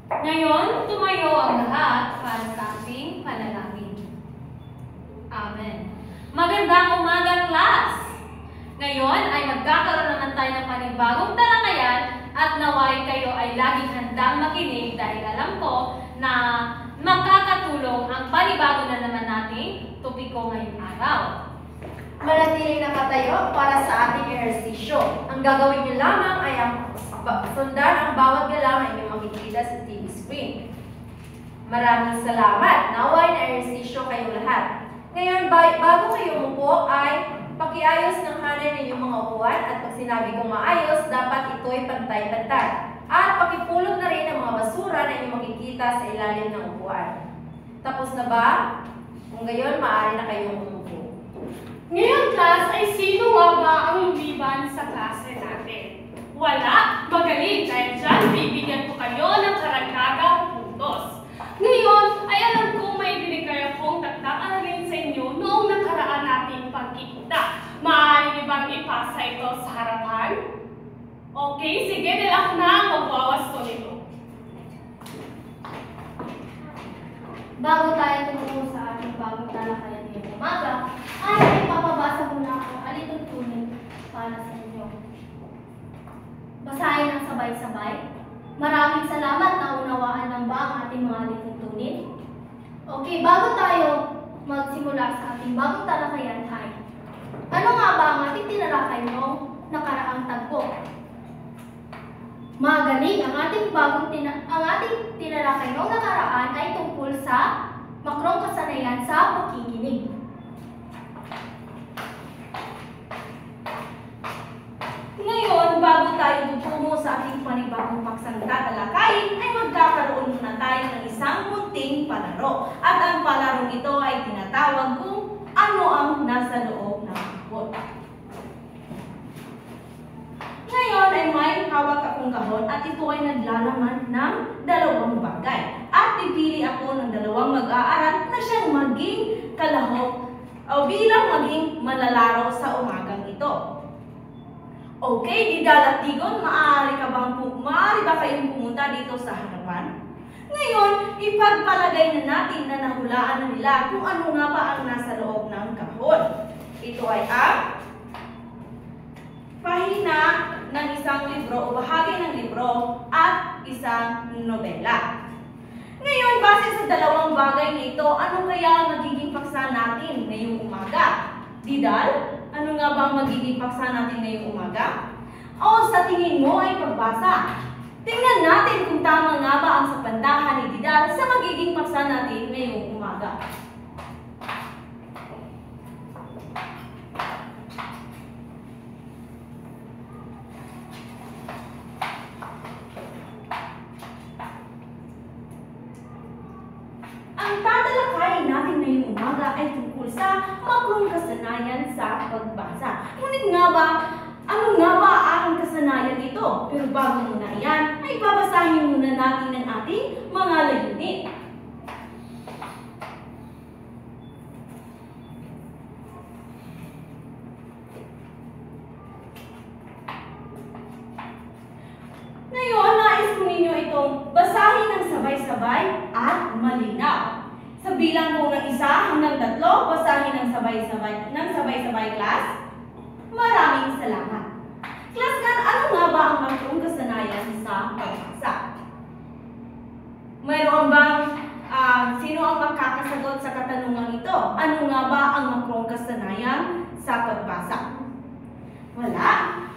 Ngayon, tumayo ang lahat para sa ating panalangin. Amen. Magandang umaga, class! Ngayon ay magkakaroon naman tayo ng panibagong talakayan at naway kayo ay laging handang makinig dahil alam ko na makakatulong ang panibago na naman nating topiko ngayong araw. Manatiling nakatayo para sa ating ehersisyo. Ang gagawin niyo lamang ay sundan ang bawat galaw na inyong makikita sa TV screen. Maraming salamat. Naway na ehersisyo kayo lahat. Ngayon, bago kayo umupo ay pakiayos ng hanay ng inyong mga upuan at pag sinabi kong maayos, dapat ito'y pantay-pantay. At pakipulot na rin ang mga basura na inyong makikita sa ilalim ng upuan. Tapos na ba? Kung gayon, maaari na kayong umupo. Ngayon, class, ay sino nga ba ang lumiban sa klase natin? Wala, magaling dahil dyan bibigyan ko kayo ng karagdagang puntos. Ngayon, ay alam ko may binigay akong taktakarin sa inyo noong nakaraan nating pagkikita. Maaari niyo bang ipasa ito sa harapan? Okay, sige, dahil ako na ang magwawas ko nito. Bago tayo tumungo sa ating bagong talakayan ngayong umaga, ay ipapabasa muna ako alituntunin para sa inyo. Basahin ang sabay-sabay. Maraming salamat na unawaan ng ba ang ating mga alituntunin. Okay, bago tayo magsimula sa ating bagong talakayan ay, ano nga ba ang ating tinalakay noong nakaraang tagpo? Magaling, ang ating tinalakay noong nakaraan ay tungkol sa makrong kasanayan sa pakikinig. Ngayon, bago tayo tutungo sa ating panibagong paksang tatalakayin, ay magkakaroon muna tayo ng isang munting palaro. At ang palarong ito ay tinatawag kung ano ang nasa loob ng kahon. Ngayon ay may hawak akong kahon at ito ay naglalaman ng dalawang bagay. At pipili ako ng dalawang mag-aaral na siyang maging kalahok o bilang maging manlalaro sa umagang ito. Okay, Didal at Digon, maaari ba kayong pumunta dito sa harapan? Ngayon, ipagpalagay na natin na nahulaan na nila kung ano nga ba ang nasa loob ng kahon. Ito ay ang pahina ng isang libro o bahagi ng libro at isang nobela. Ngayon, base sa dalawang bagay na ito, ano kaya ang magiging paksa natin ngayong umaga? Didal, ano nga ba ang magiging paksa natin ngayong umaga? O sa tingin mo ay pagbasa? Tingnan natin kung tama nga ba ang sapantahan ni Didal sa magiging paksa natin ngayong umaga. Ang tatalakayin natin ngayong umaga ay tungkol sa makrong kasanayan sa pagbasa. Ngunit nga ba, ano nga ba ang kasanayan ito? Pero bago muna yan, ay babasahin muna natin ang ating mga layunin. Ngayon, nais ko ninyo itong basahin ng sabay-sabay at malinaw. Sa bilang ko ng 1 hanggang 3, basahin ng sabay-sabay class. Maraming salamat. Class, ano nga ba ang makrong kasanayan sa pagbasa? Mayroon bang sino ang makakasagot sa katanungan ito? Ano nga ba ang makrong kasanayan sa pagbasa? Wala?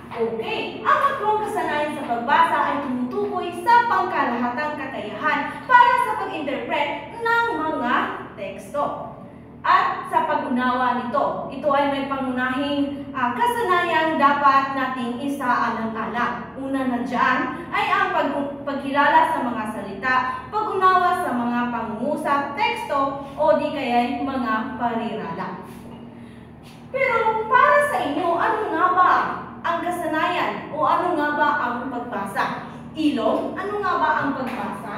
Okay. Ang makrong kasanayan sa pagbasa ay tumutukoy sa pangkalahatang kakayahan para sa pag-interpret ng mga teksto. At sa pag-unawa nito, ito ay may pangunahing kasanayan dapat nating isaalang-alang. Una na dyan ay ang pagkilala sa mga salita, pag-unawa sa mga pangungusap, teksto, o di kaya'y mga parirala. Pero para sa inyo, ano nga ba ang kasanayan o ano nga ba ang pagbasa? Ilong, ano nga ba ang pagbasa?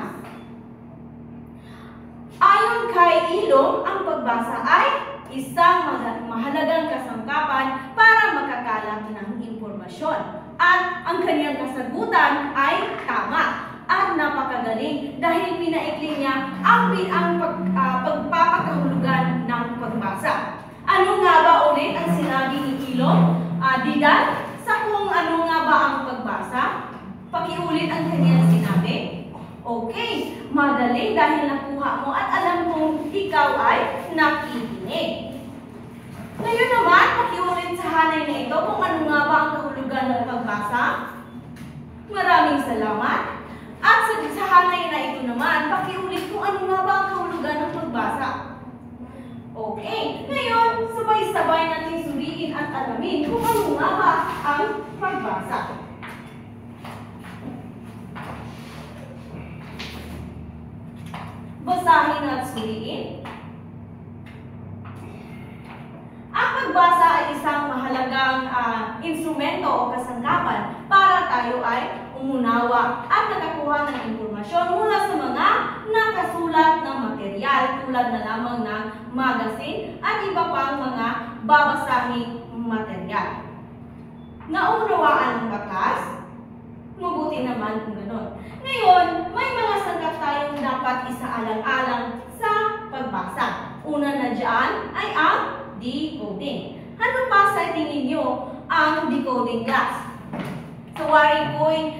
Ayon kay Ilong, ang pagbasa ay isang mahalagang kasangkapan para makakalam ng impormasyon. At ang kanyang kasagutan ay tama at napakagaling pinaikli niya ang pagpapakahulugan ng pagbasa. Ano nga ba ulit ang sinabi ni Ilong? Didal, sa kung ano nga ba ang pagbasa? Pakiulit ang kanyang sinabi. Okay, magaling dahil nakuha mo at alam kong ikaw ay nakikinig. Ngayon naman, pakiulit sa hanay na ito kung ano nga ba ang kahulugan ng pagbasa. Maraming salamat. At sa hanay na ito naman, pakiulit kung ano nga ba ang kahulugan ng pagbasa. Okay, ngayon, sabay-sabay natin suriin at alamin kung ano nga ba ang pagbasa. Basahin at suriin. Ang pagbasa ay isang mahalagang instrumento o kasangkapan para tayo ay umunawa at nakakuha ng impormasyon mula sa mga nakasulat na material tulad na lamang ng magazine at iba pang mga babasahing material. Naunawaan ng batas? Mabuti naman kung gano'n. Ngayon, may mga sangkap tayong dapat isaalang-alang sa pagbasa. Una na dyan ay ang decoding. Ano pa sa tingin nyo ang decoding class? Sa waring ko'y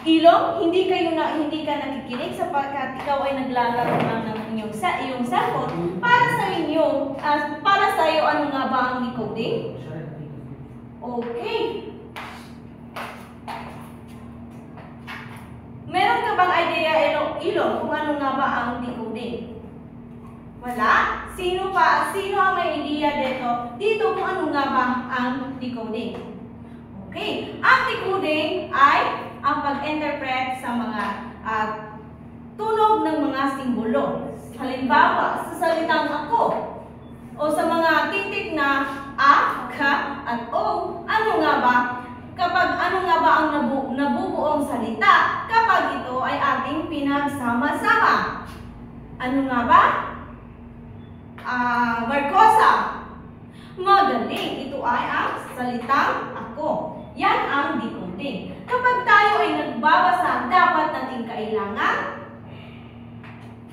Ilong, hindi ka nakikinig sapagkat ikaw ay naglalaro lang ng iyong cellphone. Para sa inyo, para sa iyo, ano nga ba ang decoding? Okay. Meron ka bang idea, Ilong, kung ano nga ba ang decoding? Wala? Sino ang may idea dito kung ano nga ba ang decoding? Okay. Ang decoding ay ang pag-interpret sa mga tunog ng mga simbolo. Halimbawa, sa salitang ako o sa mga titik na a, ka, at o, ano nga ba? Kapag ano nga ba ang nabubuong salita kapag ito ay ating pinagsama-sama? Ano nga ba? Marcosa. Magaling. Ito ay ang salitang ako. Yan ang decoding. Kapag tayo ay nagbabasa, dapat natin kailangan.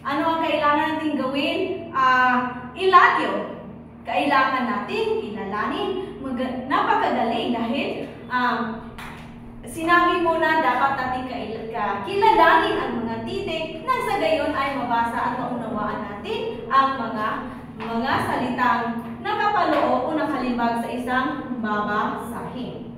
Ano ang kailangan natin gawin? Iladyo. Kailangan natin kilalanin. Napakagaling dahil sinabi mo na dapat natin kilalanin ang mga titik nang sa gayon ay mabasa at maunawaan natin ang mga salitang nakapaloob o nakalibag sa isang babasahin.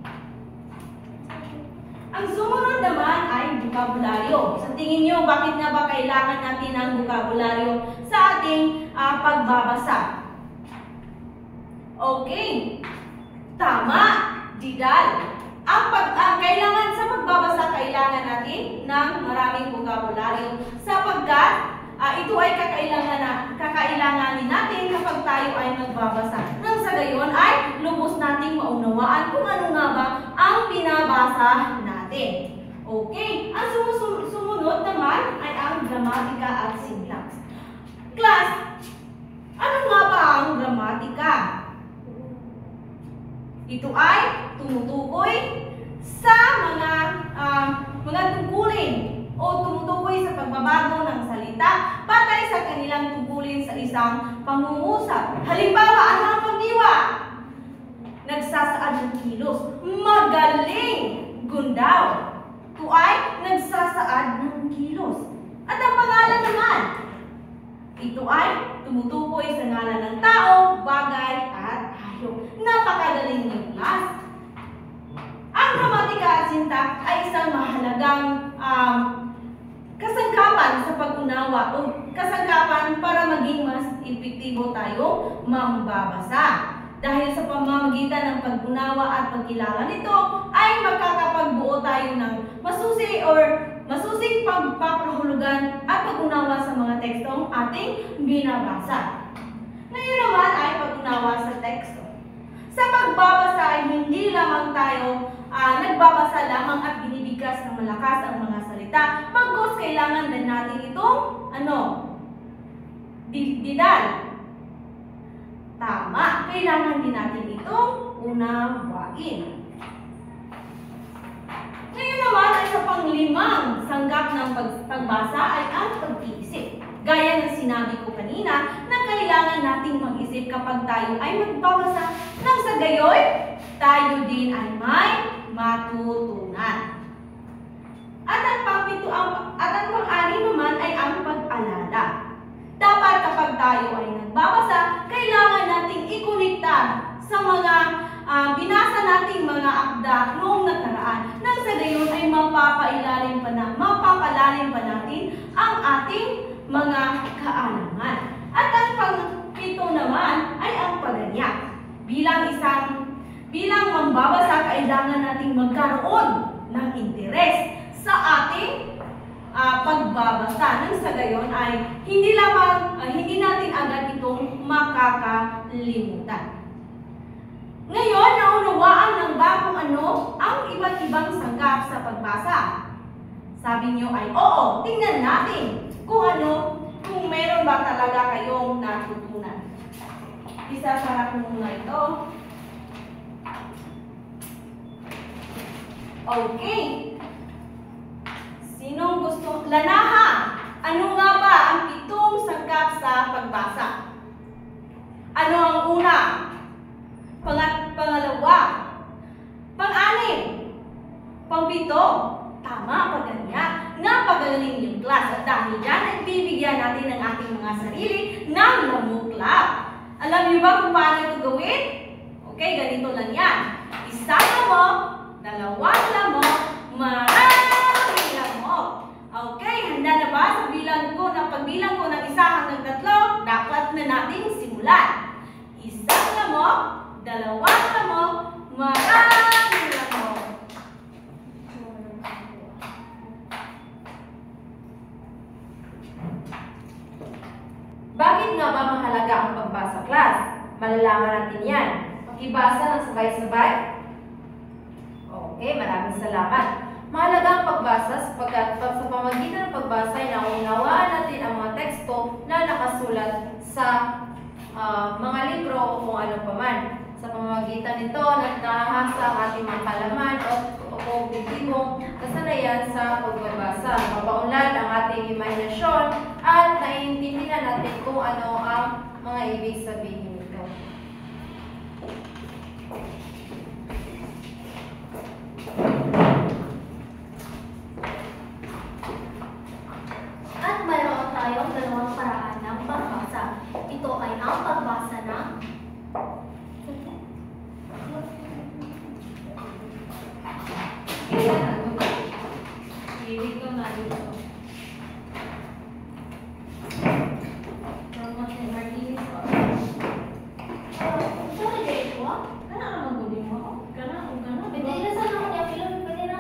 Ang sumunod naman ay bokabularyo. Sa tingin nyo, bakit nga ba kailangan natin ang bokabularyo sa ating pagbabasa? Okay. Tama, Didal. Kailangan sa pagbabasa, kailangan natin ng maraming bokabularyo sapagkat ito ay kakailanganin natin kapag tayo ay nagbabasa. Nang sa gayon ay lubos nating maunawaan kung ano nga ba ang binabasa natin. Okay, ang sumunod naman ay ang gramatika at syntax. Class, ano nga ba ang gramatika? Ito ay tumutukoy sa mga tungkulin o tumutukoy sa pagbabago ng salita batay sa kanilang tungkulin sa isang pangungusap. Halimbawa, ano ang pagdiwa? Nagsasaad ng kilos. Magaling! Gundaw. Ito ay nagsasaad ng kilos. At ang pangalan naman, ito ay tumutukoy sa ngalan ng tao, bagay, at hayop. Napakagaling ng class. Ang gramatika at syntax ay isang mahalagang kasangkapan sa pag-unawa o kasangkapan para maging mas epektibo tayo mambabasa. Dahil sa pamamagitan ng pag-unawa at pagkilala nito ay makakapagbuo tayo ng masusing pagpapahulugan at pag-unawa sa mga tekstong ating binabasa. Ngayon naman ay pag-unawa sa teksto. Sa pagbabasa ay hindi lamang tayo nagbabasa lamang at binibigkas ng malakas ang mga salita. Bagkus kailangan din natin itong didal. Tama, kailangan din natin itong unawain. Ngayon naman ay sa panglimang sanggap ng pagbasa ay ang pag-iisip. Gaya ng sinabi ko kanina na kailangan nating mag-isip kapag tayo ay magbabasa nang sa gayoy, tayo din ay may matutunan. At ang pang-anim naman ay ang pag-alala. Dapat kapag tayo ay nagbabasa, kailangan nating ikonekta sa mga binasa nating mga akda noong nakaraan. Nang sa gayon ay mapapalalim pa natin ang ating mga kaalaman. At ang pang-7 naman ay ang pagganyak. Bilang mambabasa, kailangan nating magkaroon ng interes sa ating pagbabasa. Nang sa gayon ay hindi natin agad itong makakalimutan. Ngayon, naunawaan ng bagong ang iba't ibang sangkap sa pagbasa. Sabi niyo ay, oo, tingnan natin kung meron ba talaga kayong natutunan. Isasara ko muna ito. Okay. Sinong gusto? Lanaha! Ano nga ba ang 7 sangkap sa pagbasa? Ano ang una? Pangalawa? Pang-6? Pang-7? Tama, pagganyak. Napagaling yung class. At dahil yan, nagbibigyan natin ng ating mga sarili ng lamuklap. Alam niyo ba kung paano ito gawin? Okay, ganito lang yan. Isama mo, dalawang lamok, maraming lamok. Okay, handa na ba? Pagbilang ko ng 1 hanggang 3, dapat na nating simulan. Isang lamok, dalawang lamok, maraming lamok. Bakit nga ba mahalaga ang pagbasa, class? Malalaman natin yan. Pakibasa ng sabay-sabay. Okay, maraming salamat. Mahalaga ang pagbasa sapagkat sa pamamagitan ng pagbasa ay naunawaan natin ang mga teksto na nakasulat sa mga libro o kung ano paman. Sa pamamagitan nito, nagtahasa ang ating mga kalaman o kognitibong kasanayan sa pagbabasa. Mapaunlad ang ating imahinasyon at naiintindihan natin kung ano ang mga ibig sabihin nito. At mayroon tayong 2 paraan ng pagbasa. Ito ay ang pagbasa ng Ibig ko nga dito. sorry, dito ah. Kana naman gudin mo? Kana o kana? Pwede na sa naman yung film, pwede na.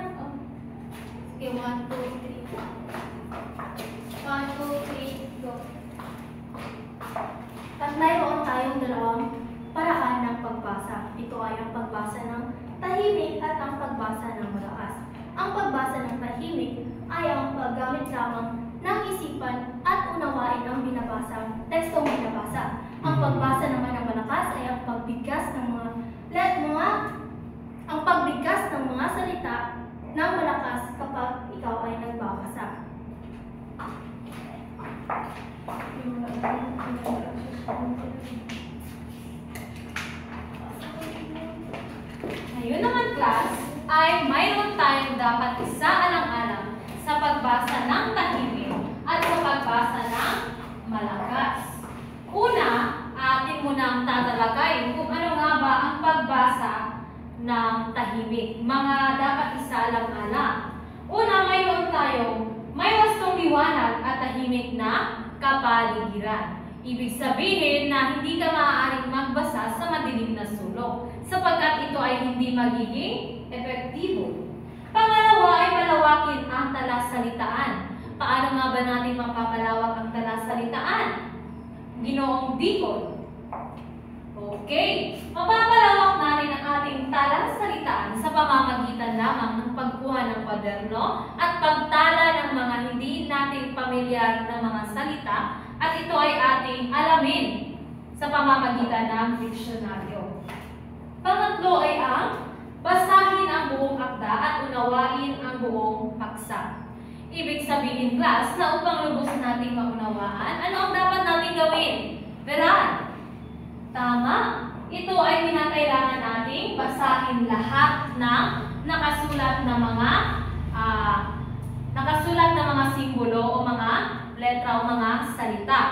Okay, 1, 2, 3. 1, 2, 3, go. At mayroon tayong 2 paraan ng pagbasa. Ito ay ang pagbasa ng tahimik at ang pagbasa ng malakas. Ang pagbasa ng tahimik ay ang paggamit lamang ng isipan at unawain ang tekstong binabasa. Ang pagbasa naman ng malakas ay ang pagbigkas ng mga salita ng malakas kapag ikaw ay nagbabasa. Ngayon naman, class, ay mayroon tayong dapat isaalang-alang sa pagbasa ng tahimik at sa pagbasa ng malakas. Una, atin munang tatalakayin kung ano nga ba ang pagbasa ng tahimik. Mga dapat isaalang-alang. Una, may wastong liwanag at tahimik na kapaligiran. Ibig sabihin na hindi ka maaaring magbasa sa madilim na sulok sapagkat ito ay hindi magiging epektibo. Pangalawa ay palawakin ang talasalitaan. Paano nga ba natin mapapalawak ang talasalitaan? Ginoong Deacon. Okay, mapapalawak natin ang ating talasalitaan sa pamamagitan lamang ng pagkuha ng kwaderno at pagtala ng mga hindi natin pamilyar na mga salita at ito ay ating alamin sa pamamagitan ng diksyonaryo. Pangatlo ay ang basahin ang buong akda at unawain ang buong paksa. Ibig sabihin, class, na upang lubos nating maunawaan, ano ang dapat nating gawin? Veran. Tama. Ito ay kinakailangan nating basahin lahat ng nakasulat na mga simbolo o mga letra o mga salita.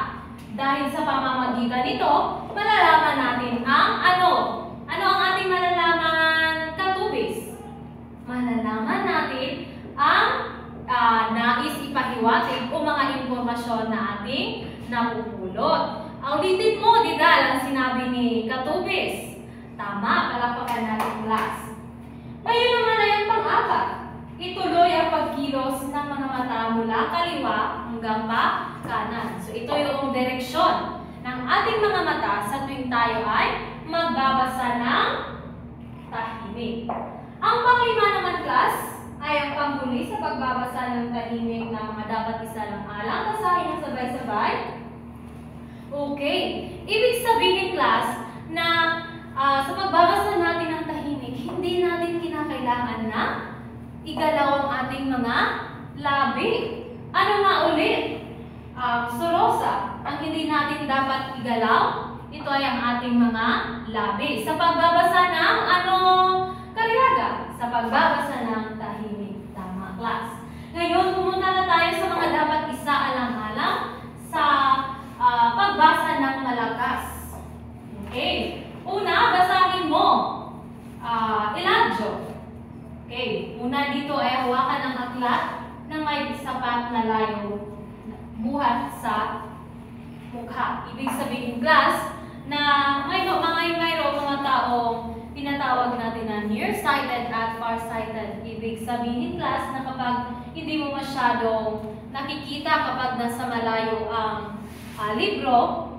Dahil sa pamamagitan nito, malalaman natin ang ano. Ano ang ating malalaman, katubis? Malalaman natin ang nais ipahiwatig o mga impormasyon na ating napupulot. Aulitin mo, Didal, ang sinabi ni Katubis. Tama, palakpakan natin, class. Ngayon naman ay ang pang-apat. Ituloy ang pagkilos ng mga mata mula kaliwa hanggang pa kanan. So ito yung direksyon ng ating mga mata sa tuwing tayo ay magbabasa ng tahimik. Ang panglima naman, class, ay ang panghuli sa pagbabasa ng tahimik na mga dapat isalang-alang. Basahin ng sabay-sabay. Okay. Ibig sabihin, class, na sa pagbabasa natin ng tahimik, hindi natin kinakailangan na igalaw ang ating mga labi. Ano nga ulit? Sorosa. Ang hindi natin dapat igalaw, ito ay ang ating mga labi. Sa pagbabasa ng Karyaga? Sa pagbabasa ng tahimik. Tama, class. Ngayon, pumunta na tayo sa mga dapat isaalang-alang sa pagbasa ng malakas. Okay. Una, basahin mo. Iladyo. Okay. Una dito ay hawakan ng aklat na may sapat na layo buhat sa mukha. Ibig sabihin, class, na mayroong mga taong tinatawag natin na nearsighted at farsighted. Ibig sabihin, class, na kapag hindi mo masyadong nakikita kapag nasa malayo ang libro,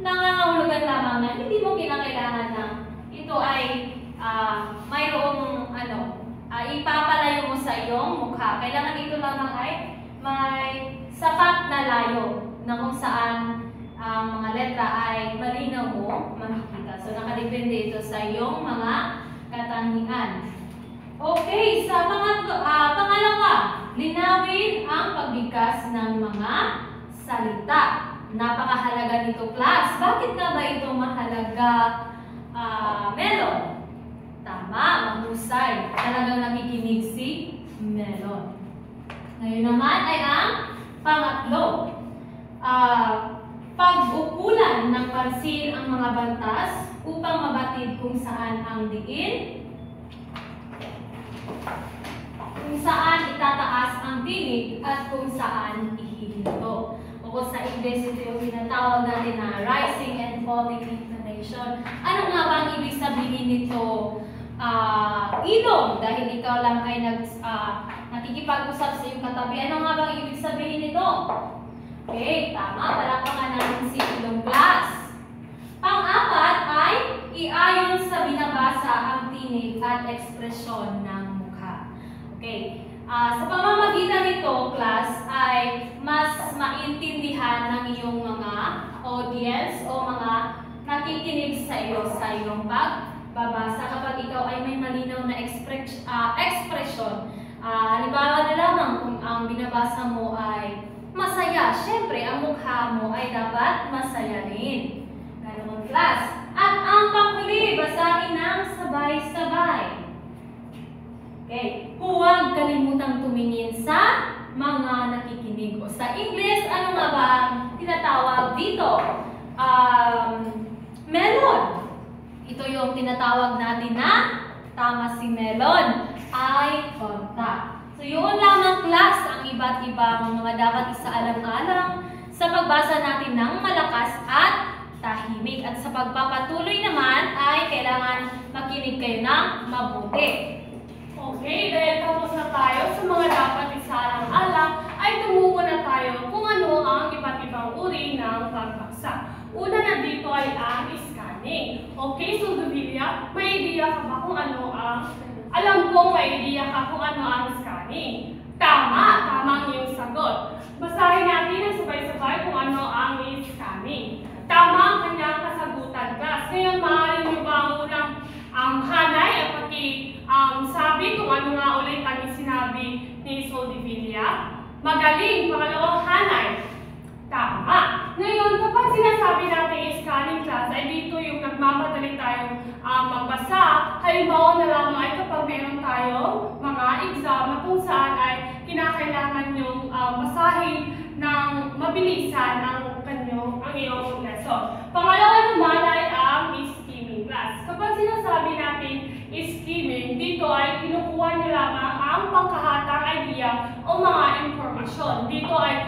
nangangahulugan lamang na hindi mo kinakailangan na ito ay mayroong ipapalayo mo sa iyong mukha. Kailangan ito lamang ay may sapat na layo na kung saan ang mga letra ay malinaw mo makikita. So nakadepende ito sa iyong mga katangian. Okay, sa pangalawa, linawin ang pagbigkas ng mga salita. Napakahalaga nito, class. Bakit nga ba ito mahalaga, Melon? Tama, mahusay. Talagang nakikinig si Melon. Ngayon naman ay ang pangatlo. Pag-upulan ng pansin ang mga bantas upang mabatid kung saan ang diin, kung saan itataas ang tinig at kung saan ihihinto. O sa English, ito yung tinatawag natin na rising and falling intonation. Ano nga ba ang ibig sabihin nito? Ilong, dahil ikaw lang ay nakikipag-usap sa iyong katabi. Ano nga ba ang ibig sabihin nito? Okay, tama. Palakpakan natin si ilong, class. Pang-apat ay iayon sa binabasa ang tinig at ekspresyon ng mukha. Okay. Sa pamamagitan nito, class, ay mas maintindihan ng iyong mga audience o mga nakikinig sa iyong pagbabasa kapag ikaw ay may malinaw na expression. Halimbawa na lamang kung ang binabasa mo ay masaya, syempre ang mukha mo ay dapat masaya rin. Ganun, class. At ang panghuli, basahin ng sabay-sabay. Okay. Huwag kalimutang tumingin sa mga nakikinig. O sa English, ano nga ba ang tinatawag dito? Melon. Ito yung tinatawag natin na tama si Melon. Eye contact. So yun lamang, class, ang iba't ibang mga dapat isaalang-alang sa pagbasa natin ng malakas at tahimik. At sa pagpapatuloy naman ay kailangan makinig kayo ng mabuti. Okay, dahil tapos na tayo sa mga dapat isalang-alang, ay tumuko na tayo kung ano ang iba't ibang uri ng pagbagsak. Una na dito ay ang scanning. Okay, so Duvilia, may idea ka ba kung ano ang... Alam kong may idea ka kung ano ang scanning. Tama ang iyong sagot. Basahin natin ang sabay-sabay kung ano ang scanning. Tama ang kanyang kasagutan, class. Ngayon, maaari niyo ba ang unang hanay at sabi kung ano nga ulit ang sinabi ni Soldevilla? Halimbawa na lamang ay kapag meron tayong mga exam na kung saan ay kinakailangan yung basahin ng mabilisan ang iyong lesson. Pangalawa naman ay ang skimming class. Kapag sinasabi natin skimming, dito ay kinukuha niyo lamang ang pangkahatang idea o mga impormasyon. Dito ay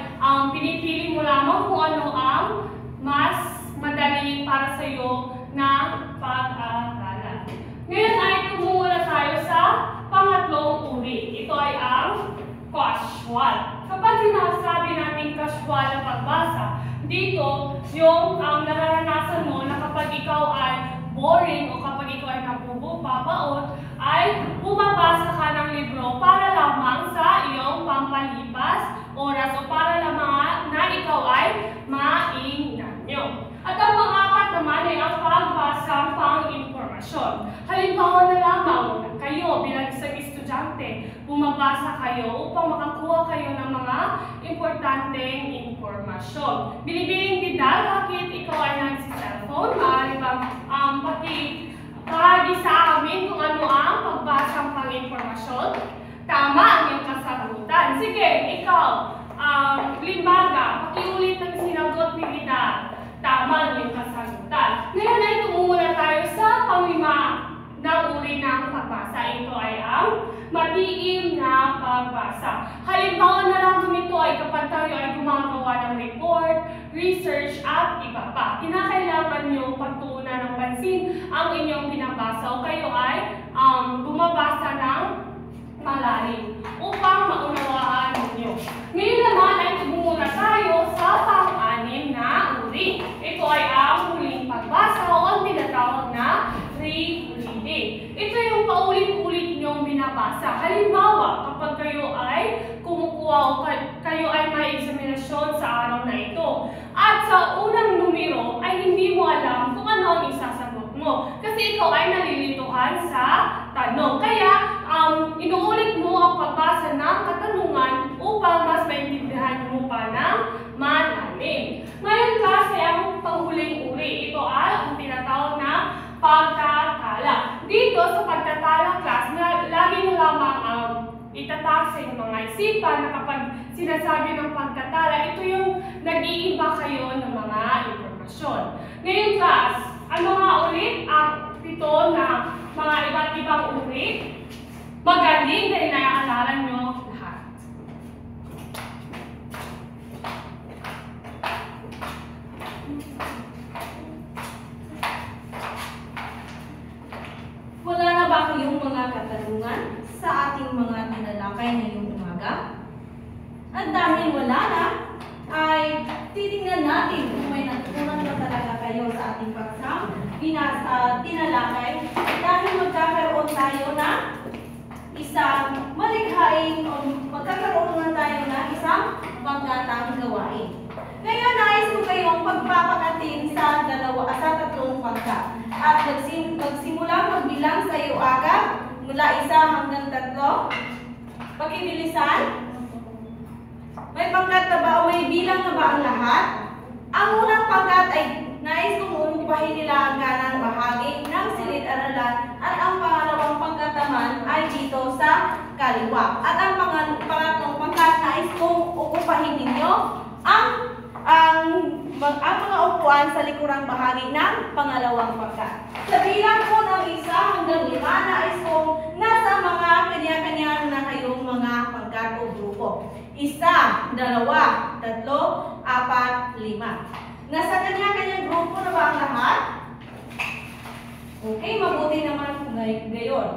pinipili mo lamang kung ano ang mas madali para sa iyo na pag-aaralan. Ngayon ay tumula tayo sa pangatlong uri. Ito ay ang casual. Kapag sinasabi natin casual na pagbasa, dito yung nararanasan mo na kapag ikaw ay boring o kapag ikaw ay napubabaot, ay bumabasa ka ng libro para lamang sa iyong pampalipas oras o para lamang na ikaw ay mainganyo. At ang pang-apat naman ay ang pagbasa pang-impormasyon. Halimbawa na lamang kayo bilang isang estudyante, bumabasa kayo upang makakuha kayo ng mga importanteng impormasyon. Binibining didal, bakit ikaw ay nagsi-cellphone? Maaari bang pakibahagi sa amin kung ano ang pagbasang pang-impormasyon? Tama ang iyong kasagutan. Sige, ikaw, Limbaga, pakiulit ang sinagot ni Didal. Tama ang iyong kasagutan. Ngayon ay tumumula tayo sa panglima na uri ng pagbasa. Ito ay ang matiim na pagbasa. Halimbawa na lang nito ay kapag tayo ay gumagawa ng report, research at iba pa. Kinakailangan nyo pagtuunan ng pansin ang inyong binabasa o kayo ay bumabasa ng malalim upang maunawaan ninyo. Ngayon naman ay tumumula tayo sa pang-anim na uri. Ito ay ang huling pagbasa o ang tinatawag na rereading. Ito yung paulit-ulit niyong binabasa. Halimbawa, kapag kayo ay kumukuha o kayo ay may eksaminasyon sa araw na ito. At sa unang numero ay hindi mo alam kung ano ang isasagot mo. Kasi ikaw ay nalilituhan sa tanong. Kaya, inuulit mo ang pagbasa ng katanungan upang mas maintindihan mo pa ng malalim. Ngayon kasi ang panghuling uri, ito ay ang tinatawag na pagtatala. Dito sa pagtatala class, lagi na lamang itataas sa inyong mga isipan na kapag sinasabi ng pagtatala, ito yung nag-iiba kayo ng mga impormasyon. Ngayon class, ano nga ulit ang ito na mga iba't ibang uri? Magaling dahil naaalala nyo lahat. Wala na ba kayong mga katanungan sa ating mga tinalakay ngayong umaga? At dahil wala na, ay titingnan natin kung may natutunan na talaga kayo sa ating paksang tinalakay dahil magkakaroon tayo na isang malikhaing o magkakaroon na tayo na isang panggatang gawain. Ngayon, nais ko kayong pagpapakatin sa tatlong pangkat. At magsimula magbilang sa iyo agad mula 1 hanggang 3. Pakibilisan. May pangkat na ba o may bilang na ba ang lahat? Ang unang pangkat ay nais kong uupahin nila ang kanang bahagi ng silid-aralan at ang pangalawang pangkat naman ay dito sa kaliwa. At ang pangatlong pangkat nais kong uupahin ninyo ang mga upuan sa likurang bahagi ng pangalawang pangkat. Sa bilang po ng 1 hanggang 5, nais kong nasa mga kanya-kanyang na kayong mga pangkat o grupo. 1, 2, 3, 4, 5. Nasa kanya-kanyang grupo na ba ang lahat? Okay, mabuti naman kung gayon.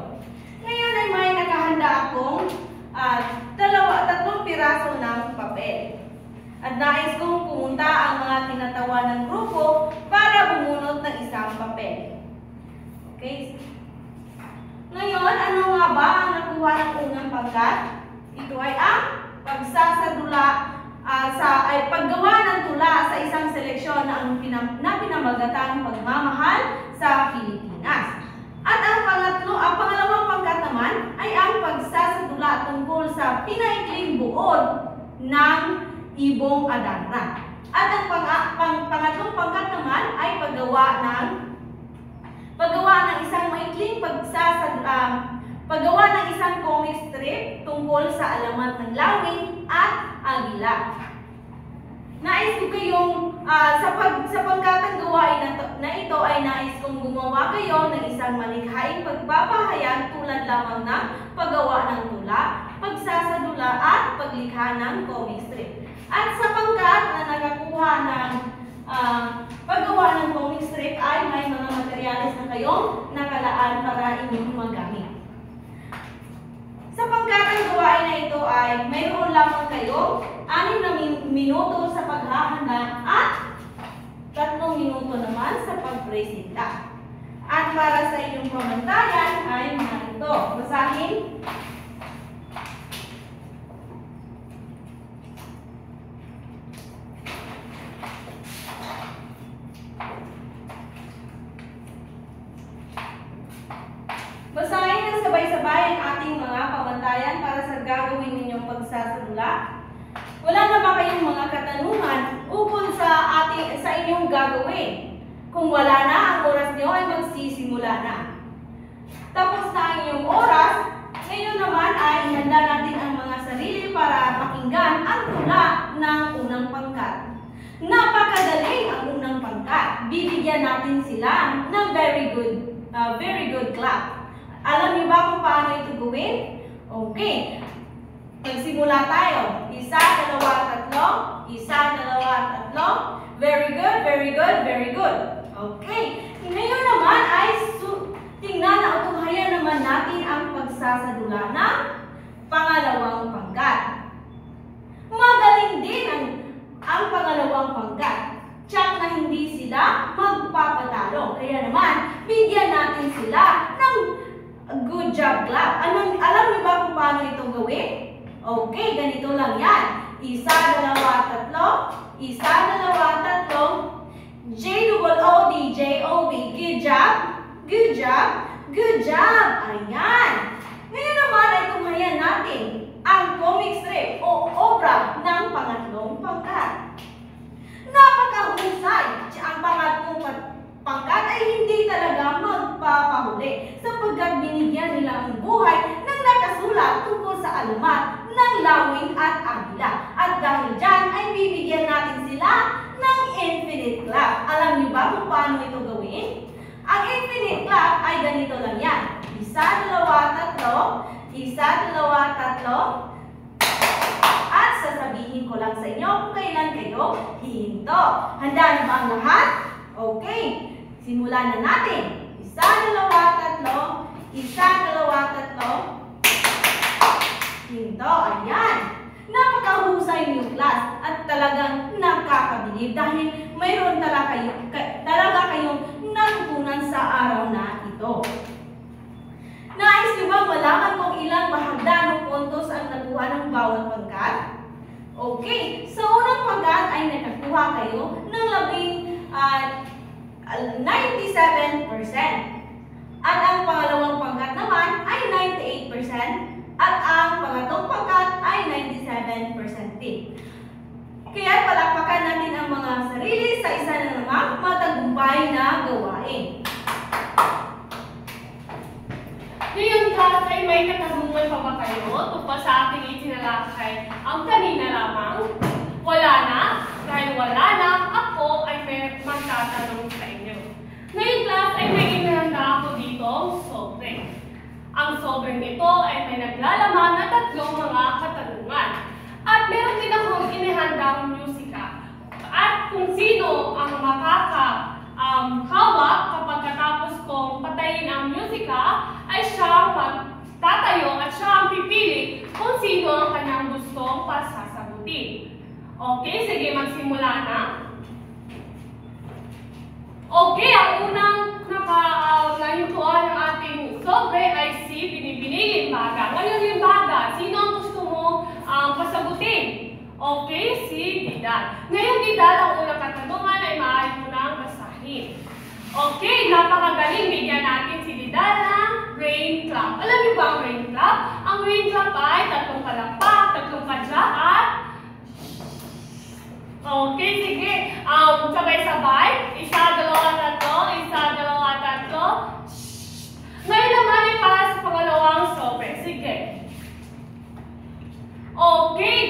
Ngayon ay may nakahanda akong 3 piraso ng papel. At nais kong pumunta ang mga tinatawanan grupo para bumunot ng isang papel. Okay? Ngayon, ano nga ba ang nakuha ng unang pangkat? Ito ay ang paggawa ng tula sa isang seleksyon na pinamagatang pagmamahal sa Pilipinas. At ang pangalawang pangkat naman ay ang pagsasadula tungkol sa pinaikling buod ng Ibong Adarna. At ang pangatlong pangkat naman ay paggawa ng Paggawa ng isang maikling paggawa ng isang comic strip tungkol sa alamat ng lawin at agila. Nais ko kayong, sa pangkatang gawain na ito ay nais kong gumawa kayo ng isang malikhaing pagpapahayag tulad lamang ng paggawa ng tula, pagsasadula at paglikha ng comic strip. At sapagkat na nakakuha ng paggawa ng comic strip ay may mga materyales na kayong nakalaan para inyong magamit. Sa pangkatang gawain na ito ay mayroon lamang kayo 6 na minuto sa paghahanda at 3 minuto naman sa pagpresenta. At para sa inyong pamantayan ay ito. Basahin. Basahin ng sabay-sabay ang ating mga pamantayan para sa gagawin ninyong pagsasadula. Wala na ba kayong mga katanungan ukol sa inyong gagawin? Kung wala na, ang oras niyo ay magsisimula na. Tapos na ang inyong oras, ngayon naman ay ihanda natin ang mga sarili para pakinggan ang tula ng unang pangkat. Napakadaling ang unang pangkat. Bibigyan natin sila ng very good clap. Alam niyo ba kung paano ito gawin? Okay. Magsimula tayo. 1, 2, 3. 1, 2, 3. Very good, very good, very good. Okay. Ngayon naman ay tingnan na utunghayan naman natin ang pagsasadula ng pangalawang pangkat. Magaling din ang pangalawang pangkat. Tiyak na hindi sila magpapatalo. Kaya naman, bigyan natin sila ng good job clap. Alam niyo ba kung paano ito gawin? Okay, ganito lang yan. 1, 2, 3. 1, 2, 3. J-O-O-D, J-O-B. Good job. Good job. Good job. Ayan. Ngayon naman ay tunghayan natin ang comic strip o obra ng pangatlong pangkat. Napakahusay. Ang pangatlong pangkat ay hindi talaga magpapahuli sapagkat binigyan nila ang buhay ng nakasulat tungkol sa alamat ng lawin at agila. At dahil dyan ay bibigyan natin sila ng infinite clap. Alam niyo ba kung paano ito gawin? Ang infinite clap ay ganito lang yan. 1, 2, 3. 1, 2, 3. At sasabihin ko lang sa inyo kung kailan kayo hihinto. Handa na ba ang lahat? Okay. Simulan na natin. 1, 2, 3. 1, 2, 3. Hinto. Ayan. Napakahusay niyo class at talagang nakakabilib dahil mayroon talaga kayong natutunan sa araw na ito. Nais niyo ba malaman kung ilang bahagdan o puntos ang nakuha ng bawat pangkat? Okay. Sa unang pangkat ay nakakuha kayo ng 97%. At ang pangalawang pangkat naman ay 98%. At ang pangatlong pangkat ay 97% din. Kaya palakpakan natin ang mga sarili sa isa na namang matagumpay na gawain. Ngayon class ay may katanungan pa ba kayo tungkol sa ating itinalakay ang kanina lamang? Wala na? Dahil wala na, ako ay may magtatanong sa inyo. Ngayon class ay may inihanda ako dito sobre. Ang sobrang ito ay may naglalaman na 3 mga katanungan. At meron din akong inihandang musika. At kung sino ang makakahawak kapag katapos kong patayin ang musika, ay siya magtatayo at siya ang pipili kung sino ang kanyang gustong pasasagutin. Okay, sige, magsimula na. Okay, ang unang nakahintuan ng ating sobre ay si Binibining Limbaga. Ngayon Limbaga, sino ang gusto mo pasagutin? Okay, si Didal. Ngayon Didal, ang unang katanungan ay maaari mo nang basahin. Okay, napakagaling. Bigyan natin si Didal ng rain clap. Alam niyo ba ang rain clap? Ang rain clap ay 3 palakpak, 3 padyak at okay, sige. Sabay-sabay. 1, 2, 3. 1, 2, 3.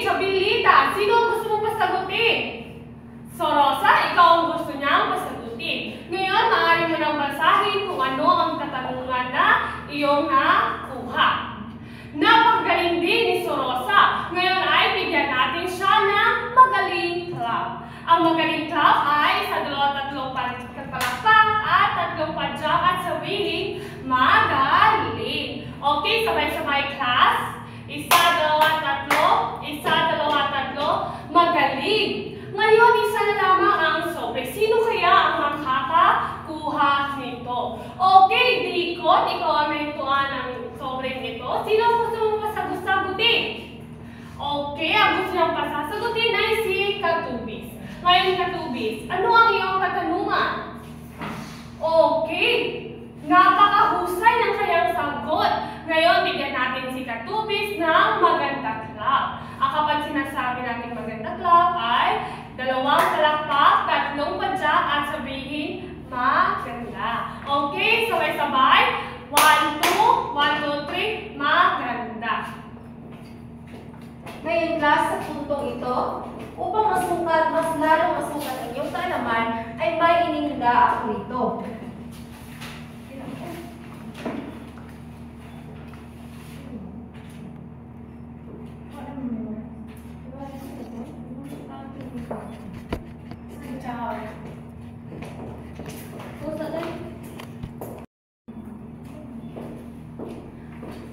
Chabelita, sino ang gusto mong pasagutin? So, Rosa, ikaw ang gusto niyang pasagutin. Ngayon, maaari mo nang basahin kung ano ang katanungan na iyong nakuha. Napagaling din ni Rosa. Ngayon ay bigyan natin siya ng magaling clap. Ang magaling clap ay sa tatlong palakpak at 3 padyak at sabihin, magaling. Okay, sabay-sabay class. 1, 2, 3. 1, 2, 3. Magaling. Ngayon, isa na lamang ang sobre. Sino kaya ang makakakuha nito? Okay, Dikot, ikaw ang may tuan ng sobre nito. Sino ang gusto mong pasagutin? Okay, ang gusto niyang pasasagutin ay si Katubis. Ngayon, Katubis, ano ang iyong katanungan? Okay, napakahusay ng kanyang sagot. Ngayon, bigyan natin si Katubis ng maganda clap. Kapag sinasabi natin maganda clap ay 2 palakpak, 3 padyak at sabihin maganda. Okay, sabay-sabay. 1, 2, 3, maganda. Ngayon, class, sa puntong ito, upang mas lalong masukat ang iyong kaalaman, ay may ininda ako rito.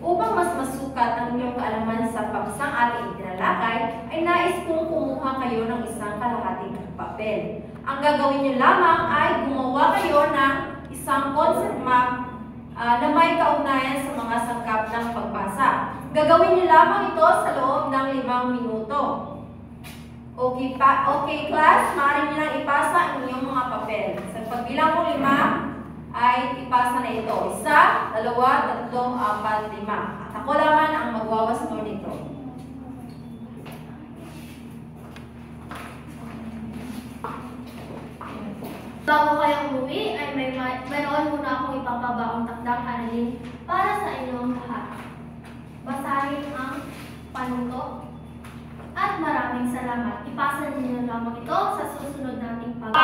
Upang mas masukat ang inyong kaalaman sa paksang ating itinalakay, ay nais kong kumuha kayo ng isang kalahating papel. Ang gagawin niyo lamang ay gumawa kayo ng isang concept map na may kaugnayan sa mga sangkap ng pagbasa. Gagawin niyo lamang ito sa loob ng 5 minuto. Okay, class, maaari niyo nang ipasa ang inyong mga papel. Sa pagbilang ko 5, ay ipasa na ito. 1, 2, 3, 4, 5. At ako naman ang magwawasno nito. Bago kayo umuwi, ay mayroon muna akong ipapabaong takdang aralin para sa inyong lahat. Basahin ang panuto at maraming salamat. Ipasa niyo lamang ito sa susunod nating pag-